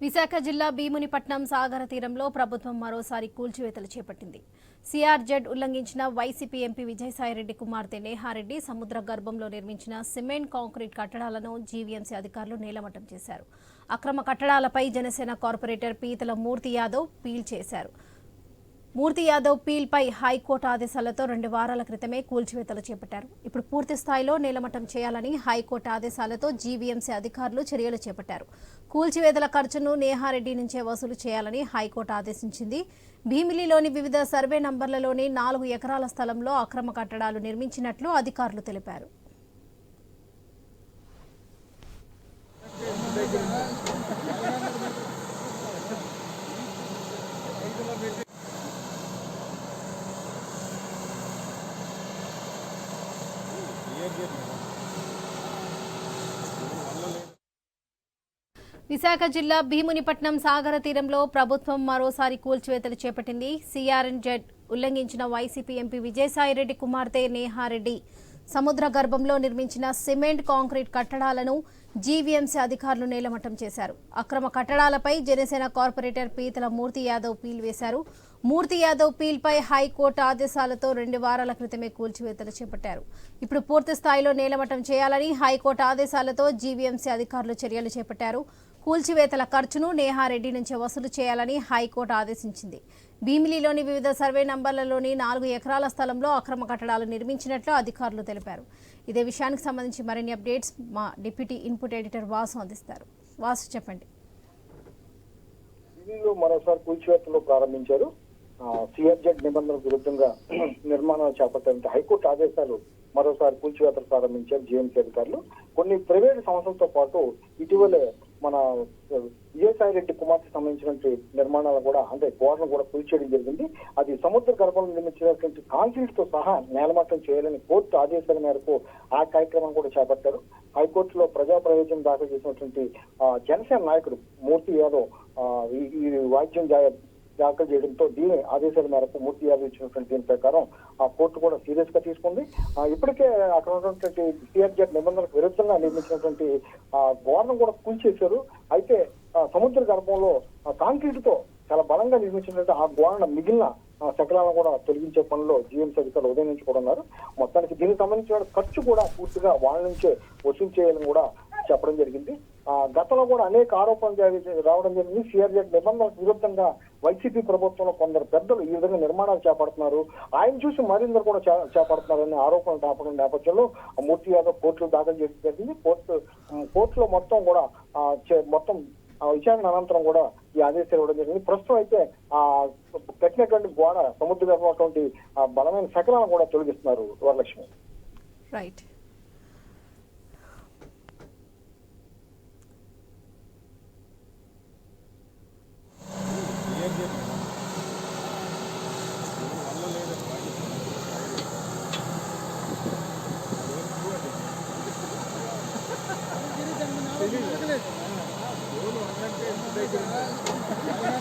విశాఖ జిల్లా భీమునిపట్నం సాగర తీరంలో ప్రభుత్వం మరోసారి కూల్చివేతలు చేపట్టింది. సిఆర్జెడ్ ఉల్లంఘించిన వైసీపీ ఎంపీ విజయసాయిరెడ్డి కుమార్తె నేహారెడ్డి సముద్ర గర్భంలో నిర్మించిన సిమెంట్ కాంక్రీట్ కట్టడాలను జీవీఎంసీ అధికారులు నేలమట్టం చేశారు. అక్రమ కట్టడాలపై జనసేన కార్పొరేటర్ పీతల మూర్తి యాదవ్ పీల్ చేశారు. మూర్తి యాదవ్ పీల్పై హైకోర్టు ఆదేశాలతో 2 వారాల క్రితమే కూల్చివేతలు చేపట్టారు. ఇప్పుడు పూర్తి స్థాయిలో నేలమట్టం చేయాలని హైకోర్టు ఆదేశాలతో జీవీఎంసీ అధికారులు చర్యలు చేపట్టారు. కూల్చివేతల ఖర్చును నేహారెడ్డి నుంచే వసూలు చేయాలని హైకోర్టు ఆదేశించింది. భీమిలిలోని వివిధ సర్వే నంబర్లలోని 4 ఎకరాల స్థలంలో అక్రమ కట్టడాలు నిర్మించినట్లు అధికారులు తెలిపారు. విశాఖ జిల్లా భీమునిపట్నం సాగర తీరంలో ప్రభుత్వం మరోసారి కూల్చివేతలు చేపట్టింది. సిఆర్జెడ్ ఉల్లంఘించిన వైసీపీ ఎంపీ విజయసాయిరెడ్డి కుమార్తె నేహారెడ్డి సముద్ర గర్భంలో నిర్మించిన సిమెంట్ కాంక్రీట్ కట్టడాలను జీవీఎంసీ అధికారులు నేలమట్టం చేశారు. అక్రమ కట్టడాలపై జనసేన కార్పొరేటర్ పీతల మూర్తి యాదవ్ పీల్ వేశారు. మూర్తి యాదవ్ పీల్పై హైకోర్టు ఆదేశాలతో 2 వారాల క్రితమే కూల్చివేతలు చేపట్టారు. ఇప్పుడు పూర్తి స్థాయిలో నేలమట్టం చేయాలని హైకోర్టు ఆదేశాలతో జీవీఎంసీ అధికారులు చర్యలు చేపట్టారు. కూల్చివేతల ఖర్చును నేహారెడ్డి నుంచి వసూలు చేయాలని హైకోర్టు ఆదేశించింది. భీమిలిలోని వివిధ సర్వే నంబర్లలోని 4 ఎకరాల స్థలంలో అక్రమ కట్టడాలు నిర్మించినట్లు అధికారులు తెలిపారు. ఇదే విషయానికి సంబంధించి మరిన్ని అప్డేట్స్ మా డిప్యూటీ ఇన్పుట్ ఎడిటర్ వాసు అందిస్తారు. వాసు, చెప్పండి. మరోసారి కూల్చివేతలు ప్రారంభించారు. సిఆర్జెడ్ నిబంధనలకు విరుద్ధంగా నిర్మాణాలు చేపట్టాలంటే హైకోర్టు ఆదేశాలు మరోసారి కూల్చివేతలు ప్రారంభించారు జీఎంసీ అధికారులు. కొన్ని ప్రైవేటు సంస్థలతో పాటు ఇటీవలే మన విజయసాయిరెడ్డి కుమార్తె సంబంధించినటువంటి నిర్మాణాలు కూడా అంటే గోడను కూడా కూల్చేయడం జరిగింది. అది సముద్ర గర్భంలో నిర్మించినటువంటి కాంక్రీట్ తో సహా నేలమట్టం చేయాలని కోర్టు ఆదేశాల మేరకు ఆ కార్యక్రమం కూడా చేపట్టారు. హైకోర్టులో ప్రజా ప్రయోజనం దాఖలు చేసినటువంటి జనసేన నాయకుడు మూర్తి యాదవ్ ఈ వాద్యం దాఖలు చేయడంతో దీని ఆదేశాల మేరకు మూర్తి యాదవ్ ఇచ్చినటువంటి దీని ప్రకారం ఆ కోర్టు కూడా సీరియస్ గా తీసుకుంది. ఇప్పటికే అక్కడ ఉన్నటువంటి సిఆర్జెడ్ నిబంధనలకు విరుద్ధంగా నిర్మించినటువంటి గోడను కూడా కూల్చేశారు. అయితే సముద్ర గర్భంలో కాంక్రీట్ తో చాలా బలంగా నిర్మించినటువంటి ఆ గోడను మిగిలిన శకలాలను కూడా తొలగించే పనిలో జీఎంసీ అధికారులు ఉదయం నుంచి కూడా ఉన్నారు. మొత్తానికి దీనికి సంబంధించిన ఖర్చు కూడా పూర్తిగా వాళ్ళ నుంచే వసూలు చేయాలని కూడా చెప్పడం జరిగింది. గతంలో కూడా అనేక ఆరోపణలు రావడం జరిగింది. సిఆర్జెడ్ నిబంధనలకు విరుద్ధంగా వైసీపీ ప్రభుత్వంలో కొందరు పెద్దలు ఈ విధంగా నిర్మాణాలు చేపడుతున్నారు, ఆయన చూసి మరిందరు కూడా చేపడుతున్నారనే ఆరోపణలు రావడం నేపథ్యంలో మూర్తి యాదవ్ కోర్టులో దాఖలు చేయడం జరిగింది. కోర్టులో మొత్తం విచారణ అనంతరం కూడా ఈ ఆదేశాలు ఇవ్వడం జరిగింది. ప్రస్తుతం అయితే కట్టినటువంటి గోడ సముద్ర గర్భమైనటువంటి బలమైన శకలాలను కూడా తొలగిస్తున్నారు వరలక్ష్మి. రైట్. తెలియదు